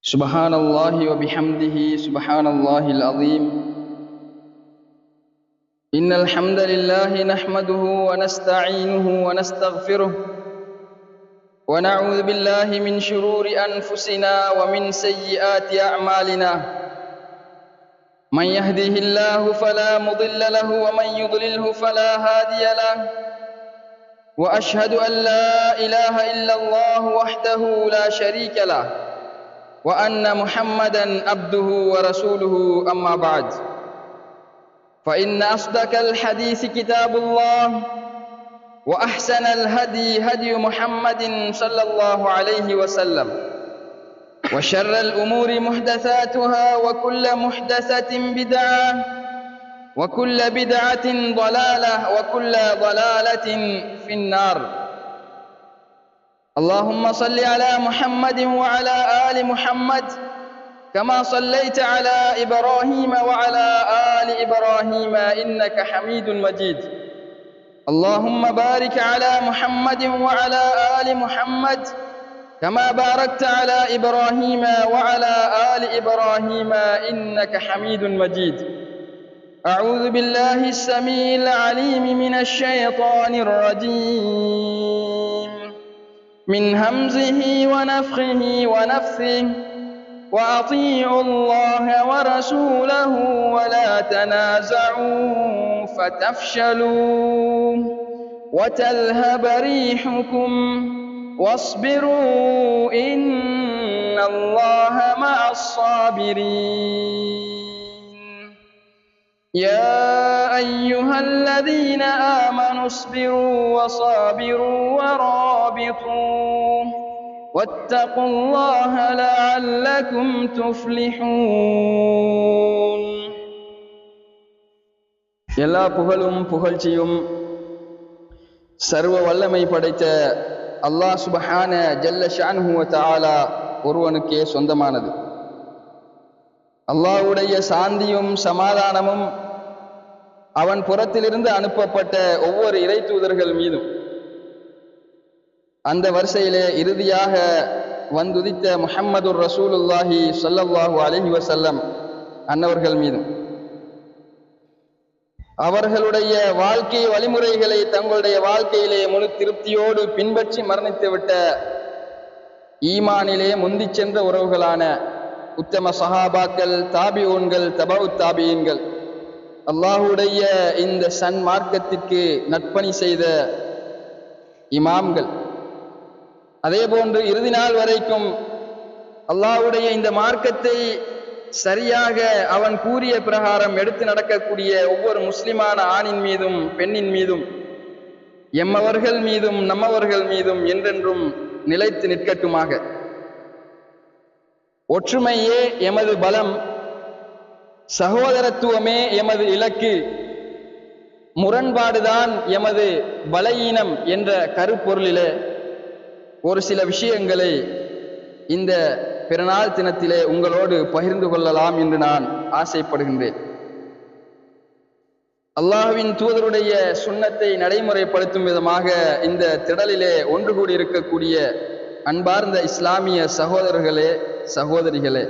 سبحان الله وبحمده سبحان الله العظيم. إن الحمد لله نحمده ونستعينه ونستغفره ونعوذ بالله من شرور أنفسنا ومن سيئات أعمالنا. من يهده الله فلا مضل له ومن يضلله فلا هادي له. وأشهد أن لا إله إلا الله وحده لا شريك له وأن محمدًا عبده ورسوله. أما بعد، فإن أصدق الحديث كتاب الله، وأحسن الهدي هدي محمد صلى الله عليه وسلم، وشر الأمور محدثاتها، وكل محدثة بدعة، وكل بدعة ضلالة، وكل ضلالة في النار. اللهم صل على محمد وعلى آل محمد كما صليت على إبراهيم وعلى آل إبراهيم إنك حميد مجيد. اللهم بارك على محمد وعلى آل محمد كما باركت على إبراهيم وعلى آل إبراهيم إنك حميد مجيد. أعوذ بالله السميع العليم من الشيطان الرجيم، من همزه ونفخه ونفثه. وأطيعوا الله ورسوله ولا تنازعوا فتفشلوا وتذهب ريحكم واصبروا إن الله مع الصابرين. يا أيها الذين آمنوا اصبروا وصابروا ورابطوا واتقوا الله لعلكم تفلحون. எல்லா புகழும் புகழ்ச்சியும் சர்வ வல்லமை படைத்த அல்லாஹ் சுப்ஹான ஜல்ல ஷான்ஹு வ தஆலா ஒருவனுக்கே சொந்தமானது. அல்லாஹ்வுடைய சாந்தியும் சமாதானமும் அவன் புறத்திலிருந்து அனுப்பப்பட்ட ஒவ்வொரு இறை தூதர்கள் மீதும், அந்த வரிசையிலே இறுதியாக வந்துதித்த முஹம்மதுர் ரசூலுல்லாஹி ஸல்லல்லாஹு அலைஹி வஸல்லம் அன்னவர்கள் மீதும், அவர்களுடைய வாழ்க்கை வழிமுறைகளை தங்களுடைய வாழ்க்கையிலே முழு திருப்தியோடு பின்பற்றி மரணித்துவிட்ட ஈமானிலே முந்தி சென்ற உறவுகளான உத்தம சஹாபாக்கள், தாபிஊன்கள், தபஉ தாபியீன்கள், அல்லாஹுடைய இந்த சன்மார்க்கத்திற்கு நற்பணி செய்த இமாம்கள், அதே போன்று இறுதி நாள் வரைக்கும் அல்லாஹ்வுடைய இந்த மார்க்கத்தை சரியாக அவன் கூறிய பிரகாரம் எடுத்து நடக்கக்கூடிய ஒவ்வொரு முஸ்லிமான ஆணின் மீதும் பெண்ணின் மீதும், எம்மவர்கள் மீதும் நம்மவர்கள் மீதும் என்றென்றும் நிலைத்து நிற்கட்டுமாக. ஒற்றுமையே எமது பலம், சகோதரத்துவமே எமது இலக்கு, முரண்பாடுதான் எமது பலவீனம் என்ற கருப்பொருளிலே ஒரு சில விஷயங்களை இந்த பிறநாள் தினத்திலே உங்களோடு பகிர்ந்து கொள்ளலாம் என்று நான் ஆசைப்படுகின்றேன். அல்லாஹ்வின் தூதருடைய சுன்னத்தை நடைமுறைப்படுத்தும் விதமாக இந்த திடலிலே ஒன்று கூடி இருக்கக்கூடிய அன்பார்ந்த இஸ்லாமிய சகோதரர்களே, சகோதரிகளே,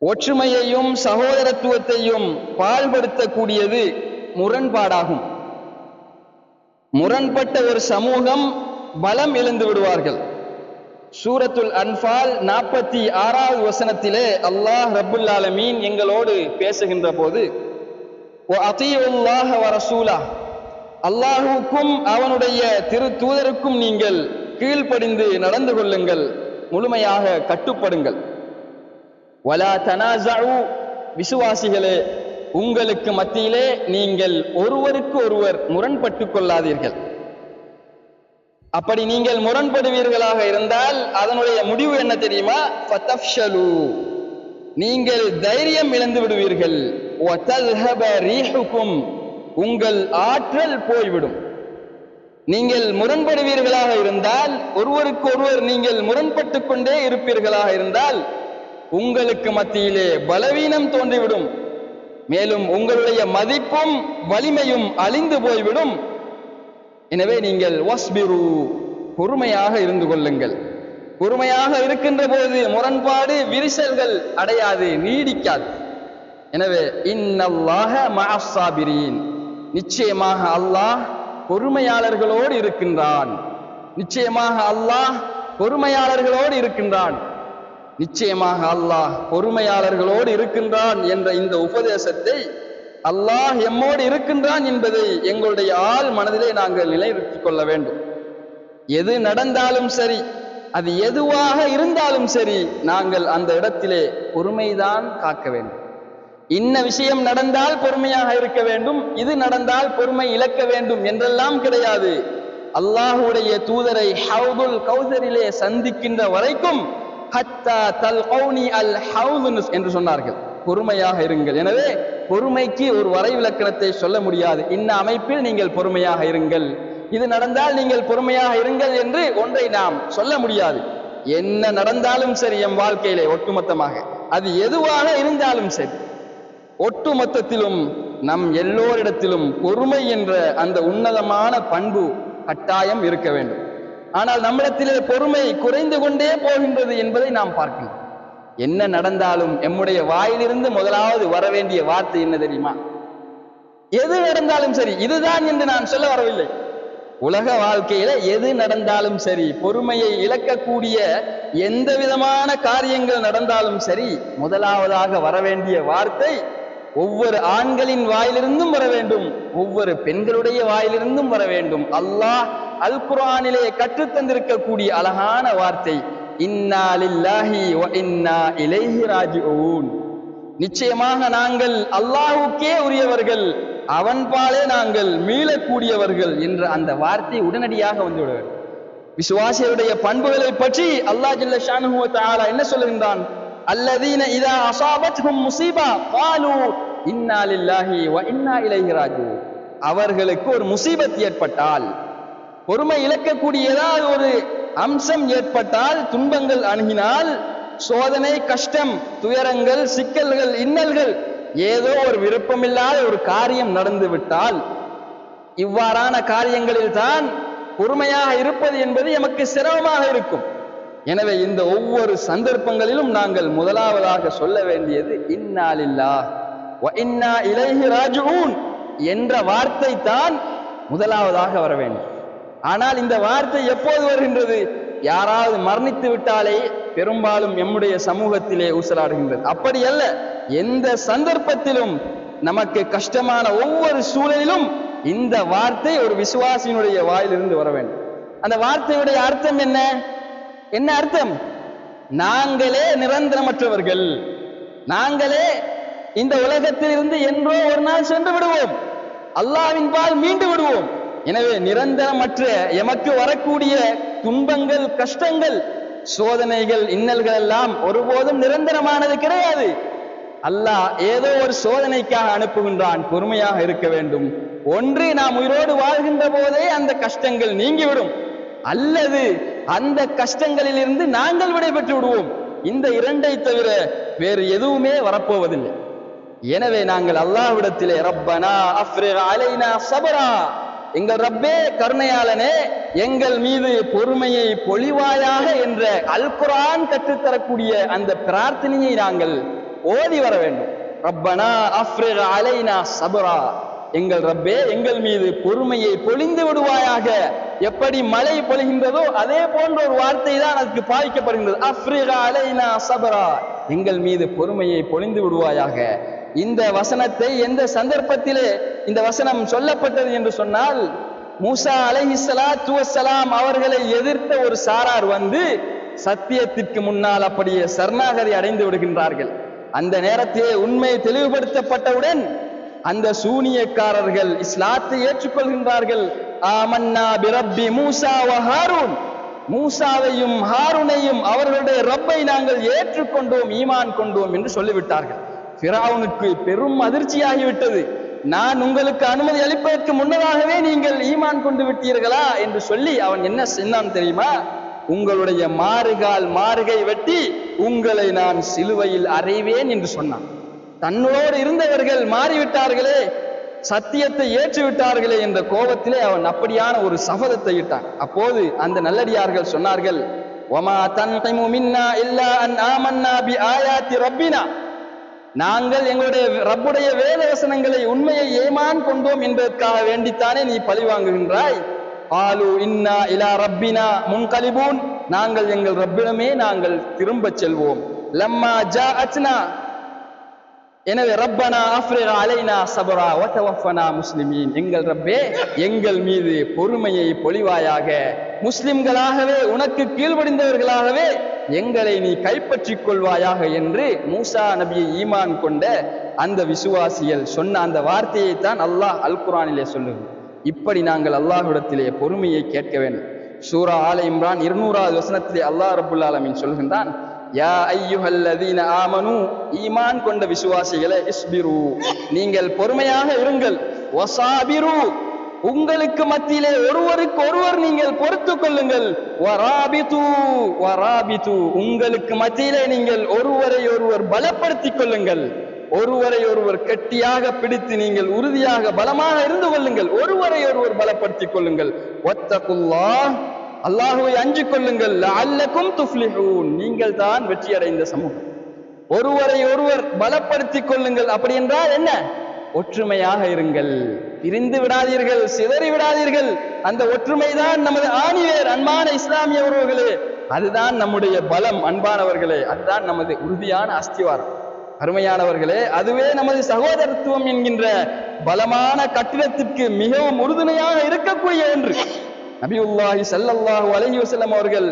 ஒற்றுமையையும் சகோதரத்துவத்தையும் பாழ்படுத்தக்கூடியது முரண்பாடாகும். முரண்பட்ட ஒரு சமூகம் பலம் இழந்து விடுவார்கள். சூரத்துல் அன்ஃபால் 46வது வசனத்திலே அல்லாஹ் ரப்புல் ஆலமீன் எங்களோடு பேசுகின்ற போது, வஅதீஉல்லாஹ வரசூலஹ், அல்லாஹுக்கும் அவனுடைய திரு தூதருக்கும் நீங்கள் கீழ்ப்படிந்து நடந்து கொள்ளுங்கள், முழுமையாக கட்டுப்படுங்கள். வலா தனாஸஉ, விசுவாசிகளே, உங்களுக்கு மத்தியிலே நீங்கள் ஒருவருக்கு ஒருவர் முரண்பட்டு கொள்ளாதீர்கள். அப்படி நீங்கள் முரண்படுவீர்களாக இருந்தால் அதனுடைய முடிவு என்ன தெரியுமா? ஃபதஃப்ஷலு, நீங்கள் தைரியம் இழந்து விடுவீர்கள். வதல்ஹப ரீஹுக்கும், உங்கள் ஆற்றல் போய்விடும். நீங்கள் முரண்படுவீர்களாக இருந்தால், ஒருவருக்கு ஒருவர் நீங்கள் முரண்பட்டு கொண்டே இருப்பீர்களாக இருந்தால் உங்களுக்கு மத்தியிலே பலவீனம் தோன்றிவிடும். மேலும் உங்களுடைய மதிப்பும் வலிமையும் அழிந்து போய்விடும். எனவே நீங்கள் வஸ்பிரு, பொறுமையாக இருந்து கொள்ளுங்கள். பொறுமையாக இருக்கின்ற போது முரண்பாடு விரிசல்கள் அடையாது, நீடிக்காது. எனவே இன்னல்லாஹ மஅஸ் ஸாபிரீன், நிச்சயமாக அல்லாஹ் பொறுமையாளர்களோடு இருக்கின்றான். நிச்சயமாக அல்லாஹ் பொறுமையாளர்களோடு இருக்கின்றான். நிச்சயமாக அல்லாஹ் பொறுமையாளர்களோடு இருக்கின்றான் என்ற இந்த உபதேசத்தை, அல்லாஹ் எம்மோடு இருக்கின்றான் என்பதை எங்களுடைய ஆள் மனதிலே நாங்கள் நிலைநிறுத்திக் கொள்ள வேண்டும். எது நடந்தாலும் சரி, அது எதுவாக இருந்தாலும் சரி, நாங்கள் அந்த இடத்திலே பொறுமைதான் காக்க வேண்டும். இன்ன விஷயம் நடந்தால் பொறுமையாக இருக்க வேண்டும், இது நடந்தால் பொறுமை இழக்க வேண்டும் என்றெல்லாம் கிடையாது. அல்லாஹுடைய தூதரை ஹவுதுல் கௌசரிலே சந்திக்கின்ற வரைக்கும் ஹத்தா தல்கௌனி அல் ஹவுது என்று சொன்னார்கள், பொறுமையாக இருங்கள். எனவே பொறுமைக்கு ஒரு வரைவிலக்கணத்தை சொல்ல முடியாது. இன்ன அமைப்பில் நீங்கள் பொறுமையாக இருங்கள், இது நடந்தால் நீங்கள் பொறுமையாக இருங்கள் என்று ஒன்றை நாம் சொல்ல முடியாது. என்ன நடந்தாலும் சரி எம் வாழ்க்கையிலே ஒட்டுமொத்தமாக, அது எதுவாக இருந்தாலும் சரி, ஒட்டுமொத்தத்திலும் நம் எல்லோரிடத்திலும் பொறுமை என்ற அந்த உன்னதமான பண்பு கட்டாயம் இருக்க வேண்டும். ஆனால் நம்மிடத்திலே பொறுமை குறைந்து கொண்டே போகின்றது என்பதை நாம் பார்க்கிறோம். என்ன நடந்தாலும் எம்முடைய வாயிலிருந்து முதலாவது வர வேண்டிய வார்த்தை என்ன தெரியுமா? எது நடந்தாலும் சரி, இதுதான் என்று நான் சொல்ல வரவில்லை. உலக வாழ்க்கையில எது நடந்தாலும் சரி, பொறுமையை இழக்கக்கூடிய எந்த விதமான காரியங்கள் நடந்தாலும் சரி, முதலாவதாக வர வேண்டிய வார்த்தை ஒவ்வொரு ஆண்களின் வாயிலிருந்தும் வர வேண்டும், ஒவ்வொரு பெண்களுடைய வாயிலிருந்தும் வர வேண்டும். அல்லாஹ் அல் குர்ஆனிலே கற்றுத்தந்திருக்கக்கூடிய அழகான வார்த்தை, இன்னா லில்லாஹி வ இன்னா இலைஹி ராஜிஊன். நிச்சயமாக நாங்கள் அல்லாஹ்வுக்கே உரியவர்கள், அவன் பாலே நாங்கள் மீளக்கூடியவர்கள் என்ற அந்த வார்த்தை உடனடியாக வந்துவிட வேண்டும். விசுவாசிகளுடைய பண்புகளை பற்றி அல்லாஹ் ஜல்ல ஷானுஹு வ தஆலா என்ன சொல்லுகின்றான்? அல்லதீன இதா அஸாபத்ஹும் முஸீபா காலூ இன்னா லில்லாஹி வ இன்னா இலைஹி ராஜிஊன். அவர்களுக்கு ஒரு முசீபத் ஏற்பட்டால், பொறுமை இழக்கக்கூடிய ஏதாவது ஒரு அம்சம் ஏற்பட்டால், துன்பங்கள் அணுகினால், சோதனை, கஷ்டம், துயரங்கள், சிக்கல்கள், இன்னல்கள், ஏதோ ஒரு விருப்பமில்லாத ஒரு காரியம் நடந்து விட்டால், இவ்வாறான காரியங்களில் தான் பொறுமையாக இருப்பது என்பது எமக்கு சிரமமாக இருக்கும். எனவே இந்த ஒவ்வொரு சந்தர்ப்பங்களிலும் நாங்கள் முதலாவதாக சொல்ல வேண்டியது இன்னா லில்லாஹ் வ இன்னா இலைஹி ராஜிஊன் என்ற வார்த்தை தான் முதலாவதாக வர வேண்டும். ஆனால் இந்த வார்த்தை எப்போது வருகின்றது? யாராவது மரணித்து விட்டாலே பெரும்பாலும் எம்முடைய சமூகத்திலே ஊசலாடுகின்றது. அப்படி அல்ல, எந்த சந்தர்ப்பத்திலும் நமக்கு கஷ்டமான ஒவ்வொரு சூழலிலும் இந்த வார்த்தை ஒரு விசுவாசியினுடைய வாயிலிருந்து வர வேண்டும். அந்த வார்த்தையுடைய அர்த்தம் என்ன? என்ன அர்த்தம்? நாங்களே நிரந்தரமற்றவர்கள், நாங்களே இந்த உலகத்தில் இருந்து என்றோ ஒரு நாள் சென்று விடுவோம், அல்லாஹ்வின் பால் மீண்டு விடுவோம். எனவே நிரந்தரமற்ற எமக்கு வரக்கூடிய துன்பங்கள், கஷ்டங்கள், சோதனைகள், இன்னல்கள் எல்லாம் ஒருபோதும் நிரந்தரமானது கிடையாது. அல்லாஹ் ஏதோ ஒரு சோதனைக்காக அனுப்புகின்றான், பொறுமையாக இருக்க வேண்டும். ஒன்று, நாம் உயிரோடு வாழ்கின்ற போதே அந்த கஷ்டங்கள் நீங்கிவிடும், அல்லது அந்த கஷ்டங்களில் இருந்து நாங்கள் விடைபெற்று விடுவோம். இந்த இரண்டை தவிர வேறு எதுவுமே வரப்போவதில்லை. எனவே நாங்கள் அல்லாஹ்விடத்திலே ரப்பனா அஃப்ரிக் அலைனா ஸப்ரா, எங்கள் ரப்பே கருணையாளனே எங்கள் மீது பொறுமையை பொழிவாயாக என்ற அல் குர்ஆன் கற்றுத்தரக்கூடிய அந்த பிரார்த்தனையை நாங்கள் ஓதி வர வேண்டும். ரப்பனா அஃப்ரிக் அலைனா ஸப்ரா, எங்கள் ரப்பே எங்கள் மீது பொறுமையை பொழிந்து விடுவாயாக. எப்படி மழை பொழிகின்றதோ அதே போன்ற ஒரு வார்த்தை தான் அதுக்கு பாவிக்கப்படுகின்றது. அஃப்ரிக் அலைனா ஸப்ரா, எங்கள் மீது பொறுமையை பொழிந்து விடுவாயாக. இந்த வசனத்தை எந்த சந்தர்ப்பத்திலே இந்த வசனம் சொல்லப்பட்டது என்று சொன்னால், மூசா அலைஹிஸ்ஸலாத்து வஸ்ஸலாம் அவர்களை எதிர்த்த ஒரு சாரார் வந்து சத்தியத்திற்கு முன்னால் அப்படியே சரணாகதி அடைந்து விடுகின்றார்கள். அந்த நேரத்திலே உண்மை தெளிவுபடுத்தப்பட்டவுடன் அந்த சூனியக்காரர்கள் இஸ்லாத்தை ஏற்றுக்கொள்கின்றார்கள். ஆமன்னா பிரப்பி மூசா வ ஹாரூன், மூசாவையும் ஹாரூனையும் அவர்களுடைய ரப்பை நாங்கள் ஏற்றுக்கொண்டோம், ஈமான் கொண்டோம் என்று சொல்லிவிட்டார்கள். ஃபிரௌனுக்கு பெரும் அதிர்ச்சியாகிவிட்டது. நான் உங்களுக்கு அனுமதி அளிப்பதற்கு முன்னதாகவே நீங்கள் ஈமான் கொண்டு விட்டீர்களா என்று சொல்லி அவன் என்ன சொன்னான் தெரியுமா? உங்களுடைய மாறுகை வெட்டி உங்களை நான் சிலுவையில் அறைவேன் என்று சொன்னான். தன்னோடு இருந்தவர்கள் மாறிவிட்டார்களே, சத்தியத்தை ஏற்றுவிட்டார்களே என்ற கோபத்திலே அவன் அப்படியான ஒரு சபதத்தை இட்டான். அப்போது அந்த நல்லடியார்கள் சொன்னார்கள், வமா தன்கிமு மின்னா இல்லா அன் ஆமன்னா பி ஆயாத்தி ரப்பினா, நாங்கள் எங்களுடைய ரப்புடைய வேத வசனங்களை உண்மையை ஏமான் கொண்டோம் என்பதற்காக வேண்டித்தானே நீ பழி வாங்குகின்றாய். ஆலு இன்னா இலா ரப்பினா முன்கலிபூன், நாங்கள் எங்கள் ரப்பிடமே நாங்கள் திரும்பச் செல்வோம். லம்மா ஜாஅத்னா, எனவே ரப்பனா அஃப்ரிக் அலைனா ஸப்ரா வ தவஃபனா முஸ்லிமீன், எங்கள் ரப்பே எங்கள் மீது பொறுமையை பொழிவாயாக, முஸ்லிம்களாகவே உனக்கு கீழ்ப்படிந்தவர்களாகவே எங்களை நீ கைப்பற்றிக் கொள்வாயாக என்று மூசா நபியை ஈமான் கொண்ட அந்த விசுவாசிகள் சொன்ன அந்த வார்த்தையை தான் அல்லாஹ் அல் குர்ஆனிலே சொல்லுகிறார். இப்படி நாங்கள் அல்லாஹ்விடத்திலே பொறுமையை கேட்க வேண்டும். சூரா ஆல இம்ரான் 200வது வசனத்திலே அல்லாஹ் ரப்புல் ஆலமீன் சொல்கின்றான், யா அய்யுஹல்லதீன ஆமனு, ஈமான் கொண்ட விசுவாசிகளே, இஸ்பிரு, நீங்கள் பொறுமையாக இருங்கள், வஸாபிரு, உங்களுக்கு மத்தியிலே ஒருவருக்கு ஒருவர் நீங்கள் பொறுத்து கொள்ளுங்கள், வராபிது வராபிது, உங்களுக்கு மத்தியிலே நீங்கள் ஒருவரை ஒருவர் பலப்படுத்திக் கொள்ளுங்கள், ஒருவரை ஒருவர் கெட்டியாக பிடித்து நீங்கள் உறுதியாக பலமாக இருந்து கொள்ளுங்கள், ஒருவரை ஒருவர் பலப்படுத்திக் கொள்ளுங்கள். வத்தகுல்லாஹ், அல்லாஹுவை அஞ்சிக் கொள்ளுங்கள். லஅல்லகும் துஃப்லிஹூன், நீங்கள் தான் வெற்றி அடைந்த சமூகம். ஒருவரை ஒருவர் பலப்படுத்திக் கொள்ளுங்கள். அப்படி என்றால் என்ன? ஒற்றுமையாக இருங்கள், பிரிந்து விடாதீர்கள், சிதறி விடாதீர்கள். அந்த ஒற்றுமைதான் நமது ஆணிவேர். அன்பான இஸ்லாமிய உறவுகளே, அதுதான் நம்முடைய பலம். அன்பானவர்களே, அதுதான் நமது உறுதியான அஸ்திவாரம். அருமையானவர்களே, அதுவே நமது சகோதரத்துவம் என்கின்ற பலமான கட்டிடத்திற்கு மிகவும் உறுதுணையாக இருக்கக்கூடிய ஒன்று. நபியுல்லாஹி ஸல்லல்லாஹு அலைஹி வஸல்லம் அவர்கள்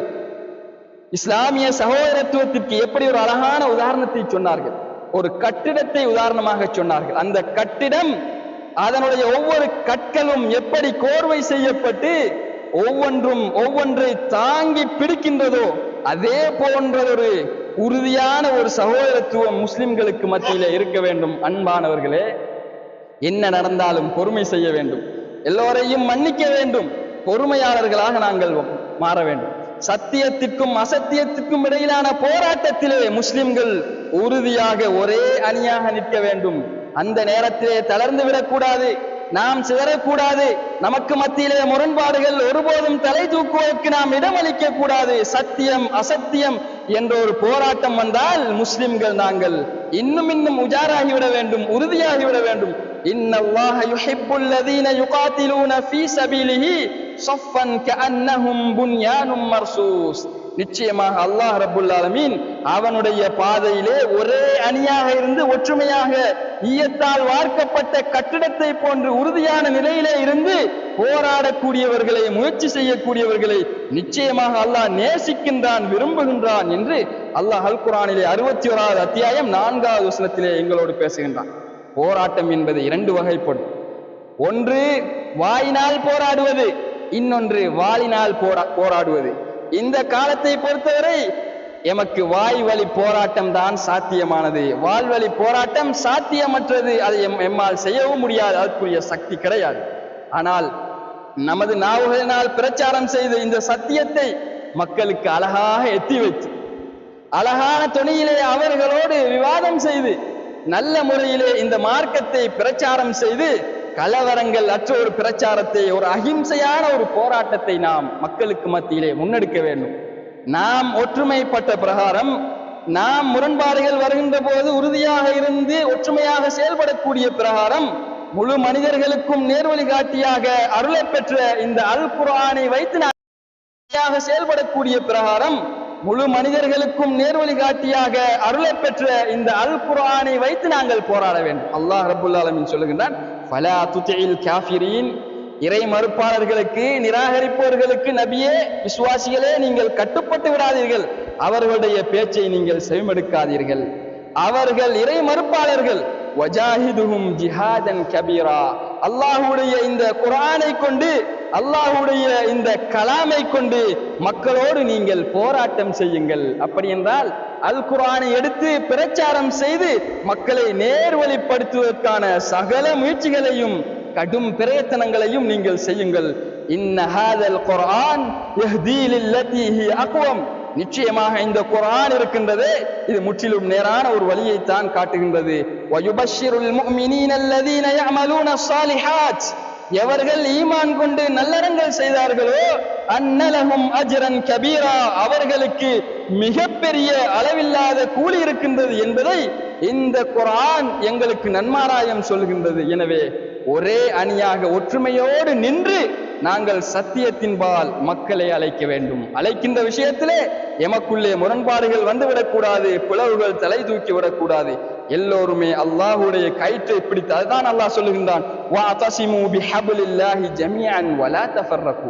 இஸ்லாமிய சகோதரத்துவத்திற்கு எப்படி ஒரு அழகான உதாரணத்தை சொன்னார்கள். ஒரு கட்டிடத்தை உதாரணமாக சொன்னார்கள். அந்த கட்டிடம், அதனுடைய ஒவ்வொரு கற்களும் எப்படி கோர்வை செய்யப்பட்டு ஒவ்வொன்றும் ஒவ்வொன்றை தாங்கி பிடிக்கின்றதோ, அதே போன்ற ஒரு உறுதியான ஒரு சகோதரத்துவம் முஸ்லிம்களுக்கு மத்தியிலே இருக்க வேண்டும். அன்பானவர்களே, என்ன நடந்தாலும் பொறுமை செய்ய வேண்டும், எல்லோரையும் மன்னிக்க வேண்டும், பொறுமையாளர்களாக நாங்கள் மாற வேண்டும். சத்தியத்திற்கும் அசத்தியத்திற்கும் இடையிலான போராட்டத்திலே முஸ்லிம்கள் உறுதியாக ஒரே அணியாக நிற்க வேண்டும். அந்த நேரத்திலே தளர்ந்து விடக்கூடாது, நாம் சிதறக்கூடாது, நமக்கு மத்தியிலே முரண்பாடுகள் ஒருபோதும் தலை தூக்குவதற்கு நாம் இடமளிக்க கூடாது. சத்தியம் அசத்தியம் என்ற ஒரு போராட்டம் வந்தால் முஸ்லிம்கள் நாங்கள் இன்னும் உஜாராகிவிட வேண்டும், உறுதியாகிவிட வேண்டும். இன்னல்லாஹ யுஹிப்புல் லதீன யுகாத்திலூன ஃபீ ஸபீலிஹி ஸஃபன் கஅன்னஹும் புன்யானும் மர்சூஸ், நிச்சயமாக அல்லாஹ் ரப்புல் ஆலமீன் அவனுடைய பாதையிலே ஒரே அணியாக இருந்து ஒற்றுமையாக ஈயத்தால் வார்க்கப்பட்ட கட்டிடத்தை போன்று உறுதியான நிலையிலே இருந்து போராடக்கூடியவர்களை, முயற்சி செய்யக்கூடியவர்களை நிச்சயமாக அல்லாஹ் நேசிக்கின்றான், விரும்புகின்றான் என்று அல்லாஹ் அல் குர்ஆனிலே 61வது அத்தியாயம் 4வது வசனத்திலே எங்களோடு பேசுகின்றான். போராட்டம் என்பது 2 வகைப்படும். ஒன்று வாயினால் போராடுவது, இன்னொன்று வாளினால் போராடுவது. இந்த காலத்தை பொறுத்தவரை எமக்கு வாய் வழி போராட்டம் தான் சாத்தியமானது, வாள்வழி போராட்டம் சாத்தியமற்றது. அதை எம்மால் செய்யவும் முடியாது, அதற்குரிய சக்தி கிடையாது. ஆனால் நமது நாவுகளினால் பிரச்சாரம் செய்து இந்த சத்தியத்தை மக்களுக்கு அழகாக எத்தி வைத்து, அழகான துணியிலே அவர்களோடு விவாதம் செய்து, நல்ல முறையிலே இந்த மார்க்கத்தை பிரச்சாரம் செய்து, கலவரங்கள் அற்ற ஒரு பிரச்சாரத்தை, ஒரு அகிம்சையான ஒரு போராட்டத்தை நாம் மக்களுக்கு மத்தியிலே முன்னெடுக்க வேண்டும். நாம் ஒற்றுமைப்பட்ட பிரகாரம், நாம் முரண்பாடுகள் வருகின்ற போது உறுதியாக இருந்து ஒற்றுமையாக செயல்படக்கூடிய பிரகாரம், முழு மனிதர்களுக்கும் நேர்வழிகாட்டியாக அருளை பெற்ற இந்த அல் குர்ஆனை வைத்து நாம் செயல்படக்கூடிய பிரகாரம், முழு மனிதர்களுக்கும் நேர்வழிகாட்டியாக அருளை பெற்ற இந்த அல் குர்ஆனை வைத்து நாங்கள் போராட வேண்டும். அல்லாஹ் ரப்புல் ஆலமீன் சொல்லுகின்றான், ஃபலா துதிஇல் காஃபிரீன், இறை மறுப்பாளர்களுக்கு, நிராகரிப்பவர்களுக்கு நபியே, விசுவாசிகளே, நீங்கள் கட்டுப்பட்டு விடாதீர்கள், அவர்களுடைய பேச்சை நீங்கள் செவிமடுக்காதீர்கள். அவர்கள் இறை மறுப்பாளர்கள். வஜாஹிதுஹும் ஜிஹாதன் கபீரா, அல்லாஹ்வுடைய இந்த குர்ஆனை கொண்டு, அல்லாஹ்வுடைய இந்த கலாமை கொண்டு மக்களோடு நீங்கள் போராட்டம் செய்யுங்கள். அப்படி என்றால் அல் குர்ஆனை எடுத்து பிரச்சாரம் செய்து மக்களை நேர்வழிப்படுத்துவதற்கான சகல முயற்சிகளையும் கடும் பிரயத்தனங்களையும் நீங்கள் செய்யுங்கள். இன்ன ஹாதல் குர்ஆன் யஹ்தி லில்லதி ஹி அக்வம், நிச்சயமாக இந்த குர்ஆன் இருக்கின்றது, இது முற்றிலும் நேரான ஒரு வழியை தான் காட்டுகின்றது. வயுபஷ்ஷிருல் முஃமினீன அல்லதீன யஅமலூன ஸாலிஹாத், எவர்கள் ஈமான் கொண்டு நல்லறங்கள் செய்தார்களோ அன்னலஹும் அஜ்ரன் கபீரா, அவர்களுக்கு மிகப்பெரிய அளவில்லாத கூலி இருக்கின்றது என்பதை இந்த குர்ஆன் எங்களுக்கு நன்மாராயம் சொல்கின்றது. எனவே ஒரே அணியாக ஒற்றுமையோடு நின்று நாங்கள் சத்தியத்தின்பால் மக்களை அழைக்க வேண்டும். அழைக்கின்ற விஷயத்திலே எமக்குள்ளே முரண்பாடுகள் வந்துவிடக்கூடாது, பிளவுகள் தலை தூக்கி விடக்கூடாது. எல்லோருமே அல்லாஹ்வுடைய கயிற்றை பிடித்து, அதுதான் அல்லாஹ் சொல்லுகின்றான், வஅதஸிமு பிஹப்லில்லாஹி ஜமீஅன் வலா தஃபர்ரகு.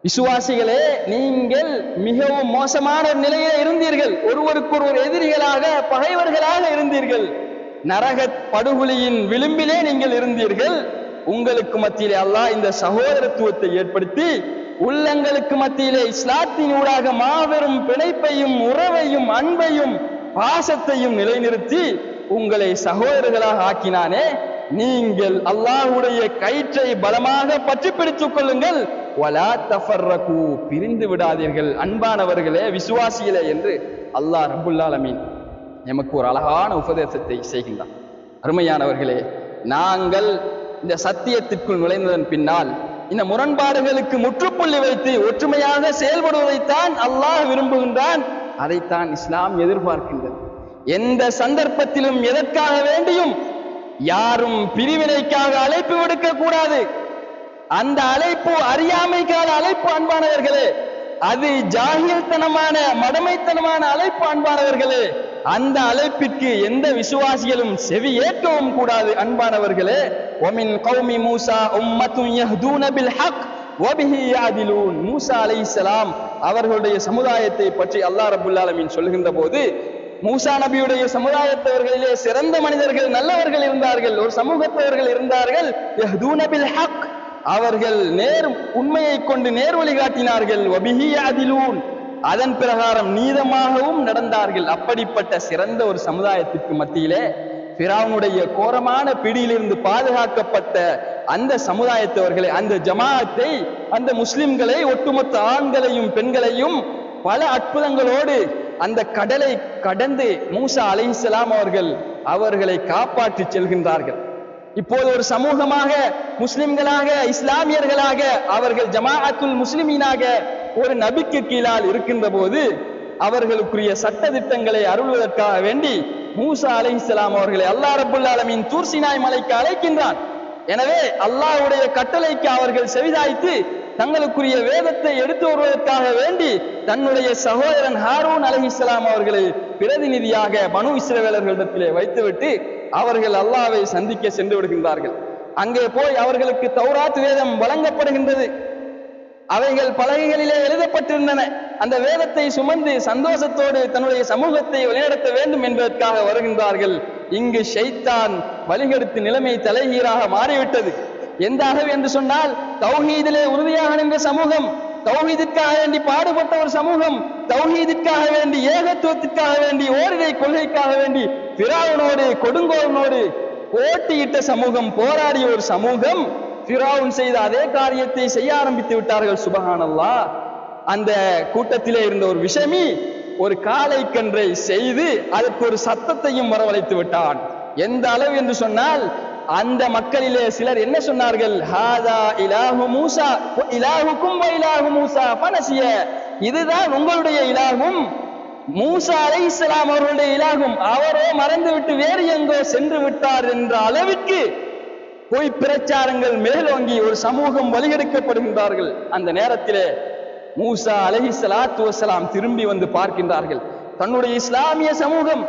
விசுவாசிகளே, நீங்கள் மிகவும் மோசமான ஒரு நிலையிலே இருந்தீர்கள், ஒருவருக்கொருவர் எதிரிகளாக பகைவர்களாக இருந்தீர்கள், நரக படுகொலியின் விளிம்பிலே நீங்கள் இருந்தீர்கள். உங்களுக்கு மத்தியிலே அல்லாஹ் இந்த சகோதரத்துவத்தை ஏற்படுத்தி உள்ளங்களுக்கு மத்தியிலே இஸ்லாத்தின் ஊடாக மாபெரும் பிணைப்பையும் உறவையும் அன்பையும் பாசத்தையும் நிலைநிறுத்தி உங்களை சகோதரர்களாக ஆக்கினானே. நீங்கள் அல்லாஹ்வுடைய கயிற்றை பலமாக பற்றி பிடித்துக் கொள்ளுங்கள், வலா தஃபர்ரகு, பிரிந்து விடாதீர்கள் அன்பானவர்களே, விசுவாசிகளே என்று அல்லாஹ் ரப்புல் ஆலமீன் நமக்கு ஒரு அழகான உபதேசத்தை செய்கின்றான். அருமையானவர்களே, நாங்கள் இந்த சத்தியத்திற்குள் நுழைந்ததன் பின்னால் இந்த முரண்பாடுகளுக்கு முற்றுப்புள்ளி வைத்து ஒற்றுமையாக செயல்படுவதைத்தான் அல்லாஹ் விரும்புகின்றான், அதைத்தான் இஸ்லாம் எதிர்பார்க்கின்றது. எந்த சந்தர்ப்பத்திலும் எதற்காக வேண்டியும் யாரும் பிரிவினைக்காக அழைப்பு விடுக்க கூடாது. அந்த அழைப்பு அறியாமைக்கான அழைப்பு அன்பானவர்களே, அது ஜாஹில்தனமான மடமைத்தனமான அழைப்பு அன்பானவர்களே. அந்த அழைப்பிற்கு எந்த விசுவாசிகளும் செவி ஏற்கவும் கூடாது அன்பானவர்களே. வமின் கௌமி மூசா உம்மத்துன் யஹ்தூன பில் ஹக் வபிஹி யாதிலூன். மூசா அலைஹிஸ்ஸலாம் அவர்களுடைய சமுதாயத்தை பற்றி அல்லாஹ் ரப்புல் ஆலமீன் சொல்கின்ற போது, மூசா நபியுடைய சமுதாயத்தவர்களிலே சிறந்த மனிதர்கள் நல்லவர்கள் இருந்தார்கள், ஒரு சமூகத்தவர்கள் இருந்தார்கள். யஹ்தூன பில் ஹக், அவர்கள் உண்மையை கொண்டு நேர் வழி காட்டினார்கள். வபிஹி யாதிலூன், அதன் பிரகாரம் நீதமாகவும் நடந்தார்கள். அப்படிப்பட்ட சிறந்த ஒரு சமுதாயத்திற்கு மத்தியிலே ஃபிரௌனுடைய கோரமான பிடியிலிருந்து பாதுகாக்கப்பட்ட அந்த சமுதாயத்தவர்களை, அந்த ஜமாஅத்தை, அந்த முஸ்லிம்களை, ஒட்டுமொத்த ஆண்களையும் பெண்களையும் பல அற்புதங்களோடு அந்த கடலை கடந்து மூசா அலைஹிஸ்ஸலாம் அவர்களை காப்பாற்றி செல்கின்றார்கள். இப்போது ஒரு சமூகமாக முஸ்லிம்களாக இஸ்லாமியர்களாக அவர்கள் ஜமாஅத்துல் முஸ்லிமீனாக ஒரு நபிக்கு கீழால் இருக்கின்ற போது அவர்களுக்குரிய சட்ட திட்டங்களை அருள்வதற்காக வேண்டி மூசா அலைஹிஸ்ஸலாம் அவர்களை அல்லாஹ் ரப்புல் ஆலமீன் தூர் சீனாய் மலைக்கு அழைக்கின்றான். எனவே அல்லாஹ்வுடைய கட்டளைக்கு அவர்கள் செவிதாய்த்து தங்களுக்குரிய வேதத்தை எடுத்து வருவதற்காக வேண்டி தன்னுடைய சகோதரன் ஹாரூன் அலைஹிஸ்ஸலாம் அவர்களை பிரதிநிதியாக பனு இஸ்ரவேலர்களிடத்திலே வைத்துவிட்டு அவர்கள் அல்லாஹ்வை சந்திக்க சென்று விடுகின்றார்கள். அங்கே போய் அவர்களுக்கு தௌராத் வேதம் வழங்கப்படுகின்றது. அவைகள் பலகைகளிலே எழுதப்பட்டிருந்தன. அந்த வேதத்தை சுமந்து சந்தோஷத்தோடு தன்னுடைய சமூகத்தை வழிநடத்த வேண்டும் என்பதற்காக வருகின்றார்கள். இங்கு ஷைத்தான் வழிகெடுத்து நிலைமை தலைகீழாக மாறிவிட்டது. எந்த அளவு என்று சொன்னால், தௌஹீதிலே உறுதியாக நின்ற சமூகம், தௌஹீதிற்காக வேண்டி பாடுபட்ட ஒரு சமூகம், தௌஹீதிற்காக வேண்டி ஏகத்துவத்திற்காக வேண்டி ஓரிரை கொள்கைக்காக வேண்டி ஃபிரௌனோடு கொடுங்கோலனோடு போட்டியிட்ட சமூகம், போராடிய ஒரு சமூகம் ஃபிரௌன் செய்த அதே காரியத்தை செய்ய ஆரம்பித்து விட்டார்கள். சுபஹானல்லாஹ். அந்த கூட்டத்திலே இருந்த ஒரு விஷமி ஒரு காளை கன்றை செய்து அதற்கு ஒரு சத்தத்தையும் வரவழைத்து விட்டான். எந்த அளவு என்று சொன்னால், அந்த மக்களிலே சிலர் என்ன சொன்னார்கள், ஹாதா இலாஹு மூசா இலாஹுக்கும் வ இலாஹு மூசா ஃபனசிய, இதுதான் உங்களுடைய இலாகும், மூசா அலைஹிஸ்ஸலாம் அவர்களுடைய இலாகும், அவரோ மறந்துவிட்டு வேறு எங்கோ சென்று விட்டார் என்ற அளவிற்கு பொய் பிரச்சாரங்கள் மேலோங்கி ஒரு சமூகம் வழிகெடுக்கப்படுகின்றார்கள். அந்த நேரத்திலே மூசா அலைஹிஸ்ஸலாத்து வஸ்ஸலாம் திரும்பி வந்து பார்க்கின்றார்கள். தன்னுடைய இஸ்லாமிய சமூகம்,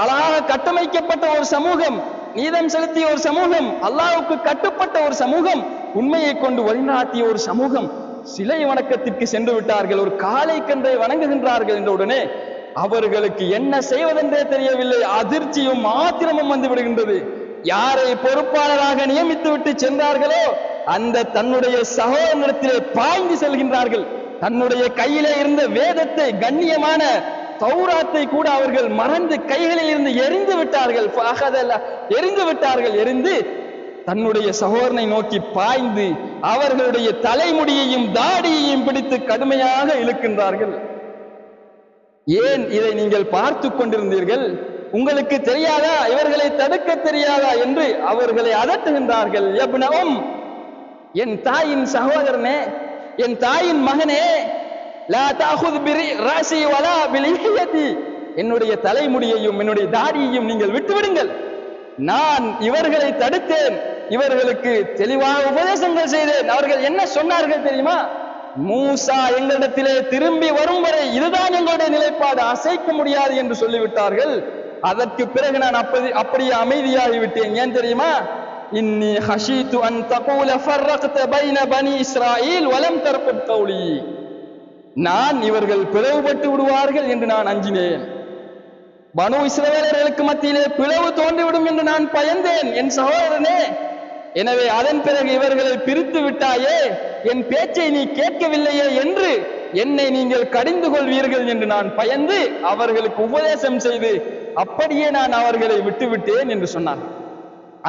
அழகாக கட்டமைக்கப்பட்ட ஒரு சமூகம், நீதம் செலுத்திய ஒரு சமூகம், அல்லாஹ்வுக்கு கட்டுப்பட்ட ஒரு சமூகம், உண்மையை கொண்டு வழிநடத்திய ஒரு சமூகம் சிலை வணக்கத்திற்கு சென்று விட்டார்கள், ஒரு காளை கன்றை வணங்குகின்றார்கள் என்ற உடனே அவர்களுக்கு என்ன செய்வதென்றே தெரியவில்லை. அதிர்ச்சியும் ஆத்திரமும் வந்து விடுகின்றது. யாரை பொறுப்பாளராக நியமித்து விட்டு சென்றார்களோ அந்த தன்னுடைய சகோதரத்திலே பாய்ந்து செல்கின்றார்கள். தன்னுடைய கையிலே இருந்த வேதத்தை, கண்ணியமான தௌராத்தை கூட அவர்கள் மறந்து கைகளில் இருந்து எரிந்து விட்டார்கள். எரிந்து தன்னுடைய சகோதரனை நோக்கி பாய்ந்து அவர்களுடைய தலைமுடியையும் தாடியையும் பிடித்து கடுமையாக இழுக்கின்றார்கள். ஏன் இதை நீங்கள் பார்த்து கொண்டிருந்தீர்கள்? உங்களுக்கு தெரியாதா, இவர்களை தடுக்க தெரியாதா என்று அவர்களை அதட்டுகின்றார்கள். யப்னவும், என் தாயின் சகோதரனே, என் தாயின் மகனே, லா தஅஹுத் பிராசி வலா பிலிஹியதி, என்னுடைய தலைமுடியையும் என்னுடைய தாடியையும் நீங்கள் விட்டுவிடுங்கள். நான் இவர்களை தடுத்தேன், இவர்களுக்கு தெளிவான உபதேசங்கள் செய்தேன். அவர்கள் என்ன சொன்னார்கள் தெரியுமா? மூசா எங்களிடத்திலே திரும்பி வரும் வரை இதுதான் எங்களுடைய நிலைப்பாடு, அசைக்க முடியாது என்று சொல்லிவிட்டார்கள். அதற்கு பிறகு நான் அப்படியே அமைதியாகிவிட்டேன். ஏன் தெரியுமா? இன்னி ஹஷீது அன் தகூல ஃபர்ரக்த பைன பனி இஸ்ராயீல் வலம் தர்குத் கௌலி, நான் இவர்கள் பிளவுபட்டு விடுவார்கள் என்று நான் அஞ்சினேன். பனு இஸ்ரவேலர்களுக்கு மத்தியிலே பிளவு தோன்றிவிடும் என்று நான் பயந்தேன் என் சகோதரனே. எனவே அதன் பிறகு இவர்களை பிரித்து விட்டாயே, என் பேச்சை நீ கேட்கவில்லையே என்று என்னை நீங்கள் கடிந்து கொள்வீர்கள் என்று நான் பயந்து அவர்களுக்கு உபதேசம் செய்து அப்படியே நான் அவர்களை விட்டுவிட்டேன் என்று சொன்னார்.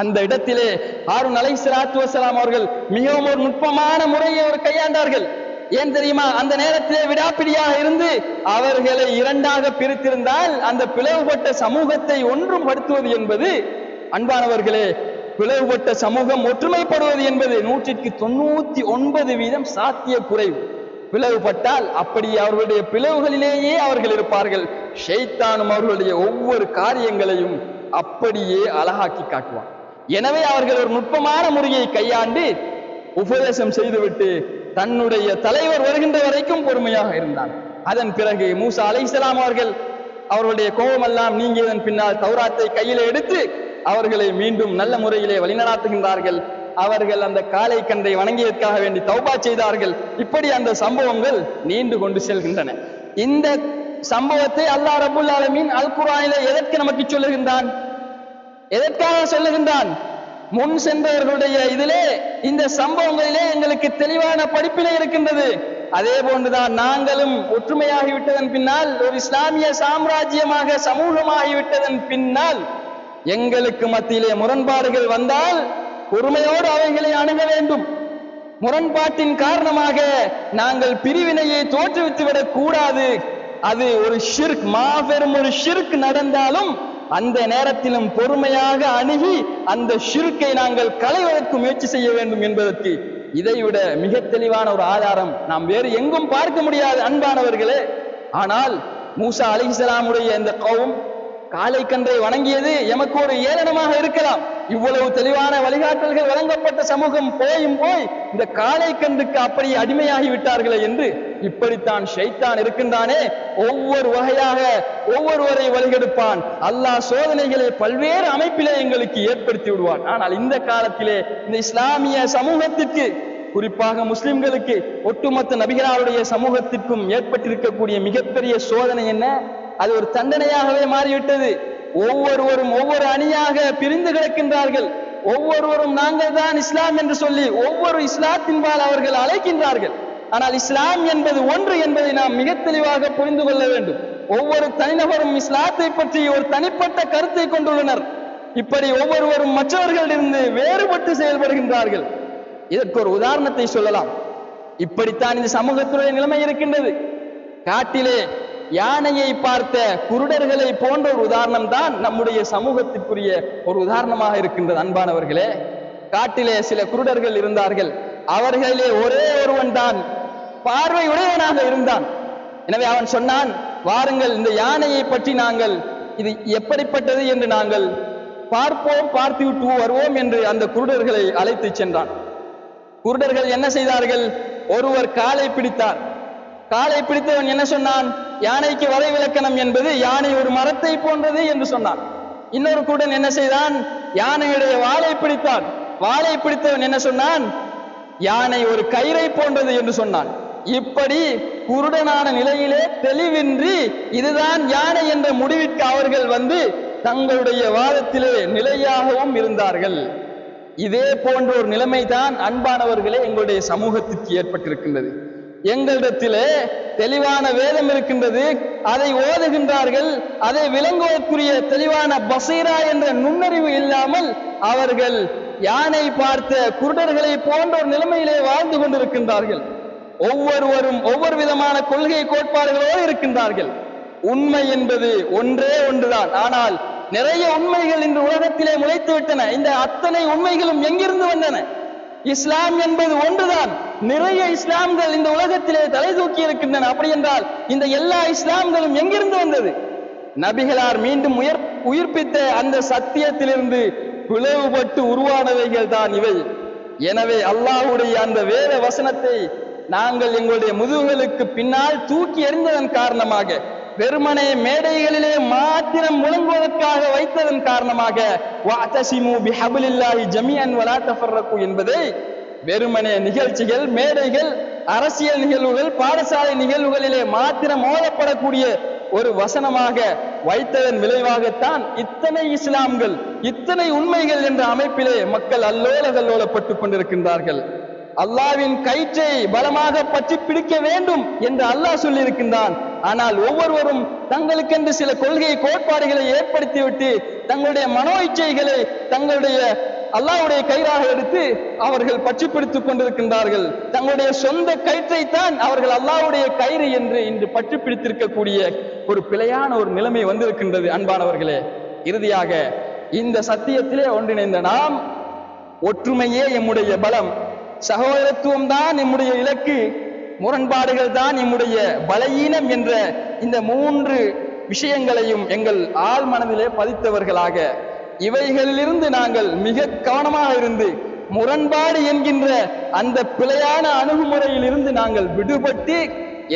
அந்த இடத்திலே ஹாரூன் அலைஹிஸ்ஸலாத்து வஸ்ஸலாம் அவர்கள் மிகவும் ஒரு நுட்பமான முறையை அவர் கையாண்டார்கள். ஏன் தெரியுமா? அந்த நேரத்திலே விடாப்பிடியாக இருந்து அவர்களை இரண்டாக பிரித்திருந்தால் அந்த பிளவுபட்ட சமூகத்தை ஒன்றுபடுத்துவது என்பது, அன்பானவர்களே, பிளவுபட்ட சமூகம் ஒற்றுமைப்படுவது என்பது 99% சாத்திய குறைவு. பிளவுபட்டால் அப்படி அவர்களுடைய பிளவுகளிலேயே அவர்கள் இருப்பார்கள். ஷைத்தானும் அவர்களுடைய ஒவ்வொரு காரியங்களையும் அப்படியே அழகாக்கி காட்டுவார். எனவே அவர்கள் ஒரு நுட்பமான முறையை கையாண்டு உபதேசம் செய்துவிட்டு தன்னுடைய தலைவர் வருகின்ற வரைக்கும் பொறுமையாக இருந்தார். அதன் பிறகு மூசா அலைஹிஸ்ஸலாம் அவர்கள் அவர்களுடைய கோபமெல்லாம் நீங்கியதன் பின்னால் தௌராத்தை கையிலே எடுத்து அவர்களை மீண்டும் நல்ல முறையிலே வழிநடாத்துகின்றார்கள். அவர்கள் அந்த காளை கன்றை வணங்கியதற்காக வேண்டி தௌபா செய்தார்கள். இப்படி அந்த சம்பவங்கள் நீண்டு கொண்டு செல்கின்றன. இந்த சம்பவத்தை அல்லாஹ் ரப்புல் ஆலமீன் அல் குர்ஆனிலே எதற்கு நமக்கு சொல்லுகின்றான்? எதற்காக சொல்லுகின்றான்? முன் சென்றவர்களுடைய இதிலே இந்த சம்பவங்களிலே எங்களுக்கு தெளிவான படிப்பினை இருக்கின்றது. அதே போன்றுதான் நாங்களும் ஒற்றுமையாகிவிட்டதன் பின்னால், ஒரு இஸ்லாமிய சாம்ராஜ்யமாக சமூகமாகிவிட்டதன் பின்னால் எங்களுக்கு மத்தியிலே முரண்பாடுகள் வந்தால் பொறுமையோடு அவைகளை அணுக வேண்டும். முரண்பாட்டின் காரணமாக நாங்கள் பிரிவினையை தோற்றுவித்துவிடக் கூடாது. அது ஒரு ஷிர்க், மாபெரும் ஒரு ஷிர்க் நடந்தாலும் அந்த நேரத்திலும் பொறுமையாக அணுகி அந்த ஷிர்க்கை நாங்கள் களைவதற்கு முயற்சி செய்ய வேண்டும் என்பதற்கு இதைவிட மிக தெளிவான ஒரு ஆதாரம் நாம் வேறு எங்கும் பார்க்க முடியாது, அன்பானவர்களே. ஆனால் மூசா அலைஹிஸ்ஸலாமுடைய இந்த கௌம் காளை கன்றை வணங்கியது எமக்கு ஒரு ஏளனமாக இருக்கலாம். இவ்வளவு தெளிவான வழிகாட்டல்கள் வழங்கப்பட்ட சமூகம் போய் இந்த காளை கன்றுக்கு அப்படி அடிமையாகி விட்டார்களே என்று இப்படித்தான் ஷைத்தான் இருக்கின்றானே. ஒவ்வொரு வகையாக ஒவ்வொருவரை வழிகெடுப்பான். அல்லாஹ் சோதனைகளை பல்வேறு அமைப்பிலே எங்களுக்கு ஏற்படுத்தி விடுவான். ஆனால் இந்த காலத்திலே இந்த இஸ்லாமிய சமூகத்திற்கு, குறிப்பாக முஸ்லிம்களுக்கு, ஒட்டுமொத்த நபிகளாருடைய சமூகத்திற்கும் ஏற்பட்டிருக்கக்கூடிய மிகப்பெரிய சோதனை என்ன? அது ஒரு தண்டனையாகவே மாறிவிட்டது. ஒவ்வொருவரும் ஒவ்வொரு அணியாக பிரிந்து கிடக்கின்றார்கள். ஒவ்வொருவரும் நாங்கள் தான் இஸ்லாம் என்று சொல்லி ஒவ்வொரு இஸ்லாத்தின்பால் அவர்கள் அழைக்கின்றார்கள். ஆனால் இஸ்லாம் என்பது ஒன்று என்பதை நாம் மிக தெளிவாக புரிந்து கொள்ள வேண்டும். ஒவ்வொரு தனிநபரும் இஸ்லாத்தை பற்றி ஒரு தனிப்பட்ட கருத்தை கொண்டுள்ளனர். இப்படி ஒவ்வொருவரும் மற்றவர்களிலிருந்து வேறுபட்டு செயல்படுகின்றார்கள். இதற்கு ஒரு உதாரணத்தை சொல்லலாம். இப்படித்தான் இந்த சமூகத்துடைய நிலைமை இருக்கின்றது. காட்டிலே யானையை பார்த்த குருடர்களை போன்ற ஒரு உதாரணம் தான் நம்முடைய சமூகத்திற்குரிய ஒரு உதாரணமாக இருக்கின்றது. அன்பானவர்களே, காட்டிலே சில குருடர்கள் இருந்தார்கள். அவர்களிலே ஒரே ஒருவன் தான் பார்வை உடையவனாக இருந்தான். எனவே அவன் சொன்னான், வாருங்கள், இந்த யானையை பற்றி நாங்கள் இது எப்படிப்பட்டது என்று நாங்கள் பார்ப்போம், பார்த்துவிட்டு வருவோம் என்று அந்த குருடர்களை அழைத்து சென்றான். குருடர்கள் என்ன செய்தார்கள்? ஒருவர் காலை பிடித்தார். காலை பிடித்தவன் என்ன சொன்னான்? யானைக்கு வரைவிலக்கணம் என்பது யானை ஒரு மரத்தை போன்றது என்று சொன்னான். இன்னொரு குருடன் என்ன செய்தான்? யானையுடைய வாளை பிடித்தான். வாளை பிடித்தவன் என்ன சொன்னான்? யானை ஒரு கயிறை போன்றது என்று சொன்னான். இப்படி குருடனான நிலையிலே தெளிவின்றி இதுதான் யானை என்ற முடிவிற்கு அவர்கள் வந்து தங்களுடைய வாதத்திலே நிலையாகவும் இருந்தார்கள். இதே போன்ற ஒரு நிலைமைதான் அன்பானவர்களே எங்களுடைய சமூகத்திற்கு ஏற்பட்டிருக்கின்றது. எங்களிடத்திலே தெளிவான வேதம் இருக்கின்றது, அதை ஓதுகின்றார்கள். அதை விளங்குவதற்குரிய தெளிவான பசீரா என்ற நுண்ணறிவு இல்லாமல் அவர்கள் யானை பார்த்த குருடர்களை போன்ற ஒரு நிலைமையிலே வாழ்ந்து கொண்டிருக்கின்றார்கள். ஒவ்வொருவரும் ஒவ்வொரு விதமான கொள்கை கோட்பாடுகளோடு இருக்கின்றார்கள். உண்மை என்பது ஒன்றே ஒன்றுதான். ஆனால் நிறைய உண்மைகள் இன்று உலகத்திலே முளைத்து விட்டன. இந்த அத்தனை உண்மைகளும் எங்கிருந்து வந்தன? இஸ்லாம் என்பது ஒன்றுதான். நிறைய இஸ்லாம்கள் இந்த உலகத்திலே தலை தூக்கி இருக்கின்றன. அப்படி என்றால் இந்த எல்லா இஸ்லாம்களும் எங்கிருந்து வந்தது? நபிகளார் மீண்டும் உயிர்ப்பித்த அந்த சத்தியத்திலிருந்து பிளவுபட்டு உருவானவைகள் தான் இவை. எனவே அல்லாஹ்வுடைய அந்த வேத வசனத்தை நாங்கள் எங்களுடைய முதுகுகளுக்கு பின்னால் தூக்கி எறிந்ததன் காரணமாக, வெறுமனே மேடைகளிலே மாத்திரம் முழங்குவதற்காக வைத்ததன் காரணமாக வஅதஸிமு பிஹப்லில்லாஹி ஜமீஅன் வலா தஃபர்ரகு என்பதை வெறுமனே நிகழ்ச்சிகள், மேடைகள், அரசியல் நிகழ்வுகள், பாடசாலை நிகழ்வுகளிலே மாத்திரம் ஓதப்படக்கூடிய ஒரு வசனமாக வைத்ததன் விளைவாகத்தான் இத்தனை இஸ்லாம்கள், இத்தனை உண்மைகள் என்ற அமைப்பிலே மக்கள் அல்லோல கல்லோலப்பட்டுக் கொண்டிருக்கின்றார்கள். அல்லாஹ்வின் கயிற்றை பலமாக பற்றி பிடிக்க வேண்டும் என்று அல்லாஹ் சொல்லி இருக்கின்றான். ஆனால் ஒவ்வொருவரும் தங்களுக்கென்று சில கொள்கை கோட்பாடுகளை ஏற்படுத்திவிட்டு தங்களுடைய மனோ இச்சைகளை தங்களுடைய அல்லாஹ்வுடைய கயிறாக எடுத்து அவர்கள் பற்றி பிடித்துக் கொண்டிருக்கின்றார்கள். தங்களுடைய சொந்த கயிற்றைத்தான் அவர்கள் அல்லாஹ்வுடைய கயிறு என்று இன்று பற்றி பிடித்திருக்கக்கூடிய ஒரு பிழையான ஒரு நிலைமை வந்திருக்கின்றது. அன்பானவர்களே, இறுதியாக இந்த சத்தியத்திலே ஒன்றிணைந்த நாம், ஒற்றுமையே எம்முடைய பலம், சகோதரத்துவம் தான் நம்முடைய இலக்கு, முரண்பாடுகள் தான் நம்முடைய பலவீனம் என்ற இந்த 3 விஷயங்களையும் எங்கள் ஆழ் மனதிலே பதித்தவர்களாக, இவைகளிலிருந்து நாங்கள் மிக கவனமாக இருந்து முரண்பாடு என்கின்ற அந்த பிழையான அணுகுமுறையில் இருந்து நாங்கள் விடுபட்டு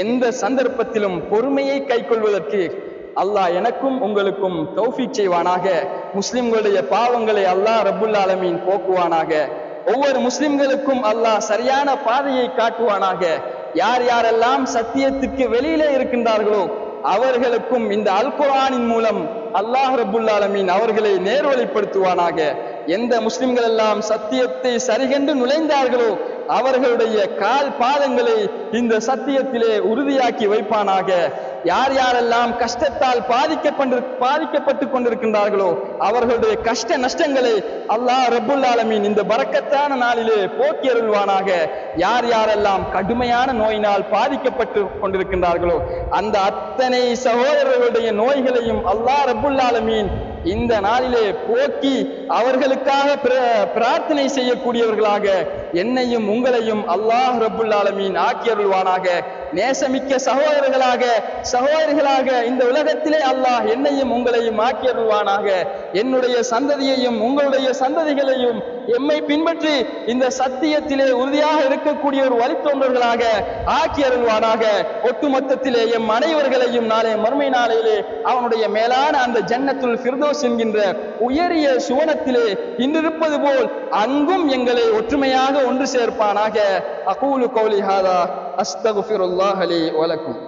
எந்த சந்தர்ப்பத்திலும் பொறுமையை கைக்கொள்வதற்கு அல்லாஹ் எனக்கும் உங்களுக்கும் தௌஃபீக் செய்வானாக. முஸ்லிம்களுடைய பாவங்களை அல்லாஹ் ரப்புல் ஆலமீன் போக்குவானாக. ஒவ்வொரு முஸ்லிம்களுக்கும் அல்லாஹ் சரியான பாதையை காட்டுவானாக. யார் யாரெல்லாம் சத்தியத்துக்கு வெளியிலே இருக்கின்றார்களோ அவர்களுக்கும் இந்த அல் குர்ஆனின் மூலம் அல்லாஹ் ரப்புல் ஆலமீன் அவர்களை நேர்வழிப்படுத்துவானாக. எந்த முஸ்லிம்கள் எல்லாம் சத்தியத்தை சரிகண்டு நுழைந்தார்களோ அவர்களுடைய கால் பாதங்களை இந்த சத்தியத்திலே உறுதியாக்கி வைப்பானாக. யார் யாரெல்லாம் கஷ்டத்தால் பாதிக்கப்பட்டு கொண்டிருக்கின்றார்களோ அவர்களுடைய கஷ்ட நஷ்டங்களை அல்லாஹ் ரப்புல் ஆலமீன் இந்த பரக்கத்தான நாளிலே போக்கி அருள்வானாக. யார் யாரெல்லாம் கடுமையான நோயினால் பாதிக்கப்பட்டு கொண்டிருக்கின்றார்களோ அந்த அத்தனை சகோதரர்களுடைய நோய்களையும் அல்லாஹ் ரப்புல் ஆலமீன் இந்த நாளிலே போக்கி அவர்களுக்காக பிரார்த்தனை செய்யக்கூடியவர்களாக என்னையும் உங்களையும் அல்லாஹ் ரப்புல் ஆலமீன் ஆக்கி அருள்வானாக. நேசமிக்க சகோதரிகளாக இந்த உலகத்திலே அல்லாஹ் என்னையும் உங்களையும் ஆக்கி அருள்வானாக. என்னுடைய சந்ததியையும் உங்களுடைய சந்ததிகளையும் எம்மை பின்பற்றி இந்த சத்தியத்திலே உறுதியாக இருக்கக்கூடிய ஒரு வழித்தோன்றர்களாக ஆக்கி அருள்வானாக. ஒட்டுமொத்தத்திலே எம் அனைவர்களையும் நாளை மறுமை நாளையிலே அவனுடைய மேலான அந்த ஜன்னத்துல் ஃபிர்தௌஸ் என்கின்ற உயரிய சுவனத்திலே இன்றிருப்பது போல் அங்கும் எங்களை ஒற்றுமையாக ஒன்று சேர்ப்பானாக. அகூலு கௌலி ஹாதா அஸ்தக்ஃபிருல்லாஹ் லி வ லக்கும்.